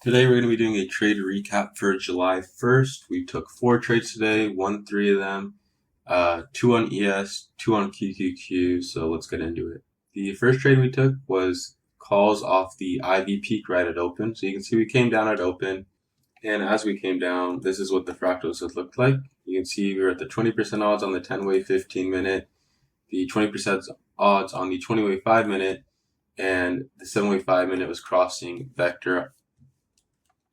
Today we're going to be doing a trade recap for July 1st. We took 4 trades today, won 3 of them, 2 on ES, 2 on QQQ, so let's get into it. The first trade we took was calls off the IV peak right at open. So you can see we came down at open, and as we came down, this is what the fractals had looked like. You can see we were at the 20% odds on the 10-way 15-minute, the 20% odds on the 20-way 5-minute, and the 7-way 5-minute was crossing vector.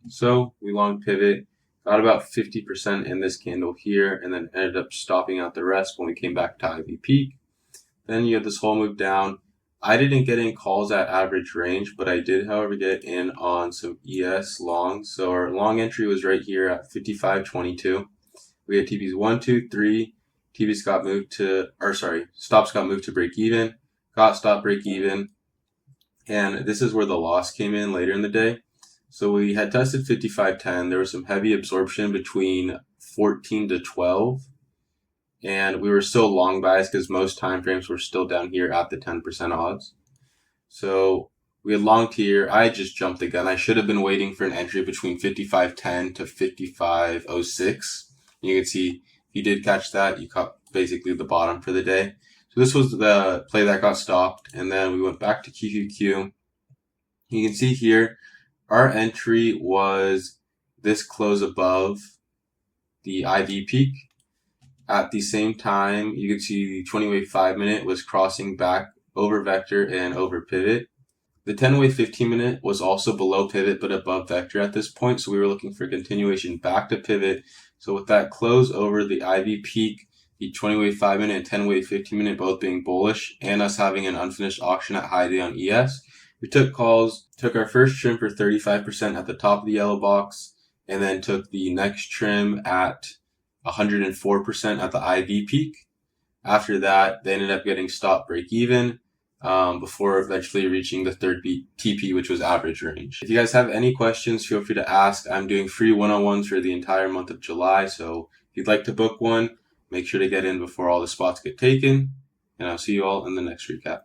So we long pivot, got about 50% in this candle here, and then ended up stopping out the rest when we came back to IV peak. Then you had this whole move down. I didn't get in calls at average range, but I did, however, get in on some ES longs. So our long entry was right here at 55.22. We had TPs 1, 2, 3. TPs got moved to, stops got moved to break even, got stop break even, and this is where the loss came in later in the day. So we had tested 55.10. There was some heavy absorption between 14 to 12. And we were still long biased because most time frames were still down here at the 10% odds. So we had longed here. I just jumped the gun. I should have been waiting for an entry between 55.10 to 55.06. You can see if you did catch that, you caught basically the bottom for the day. So this was the play that got stopped. And then we went back to QQQ. You can see here, our entry was this close above the IV peak. At the same time, you can see the 20-way 5-minute was crossing back over vector and over pivot. The 10-way 15-minute was also below pivot but above vector at this point, so we were looking for continuation back to pivot. So with that close over the IV peak, the 20-way 5-minute and 10-way 15-minute both being bullish, and us having an unfinished auction at high day on ES, we took calls, took our first trim for 35% at the top of the yellow box, and then took the next trim at 104% at the IV peak. After that, they ended up getting stop break even before eventually reaching the third TP, which was average range. If you guys have any questions, feel free to ask. I'm doing free one-on-ones for the entire month of July, so if you'd like to book one, make sure to get in before all the spots get taken, and I'll see you all in the next recap.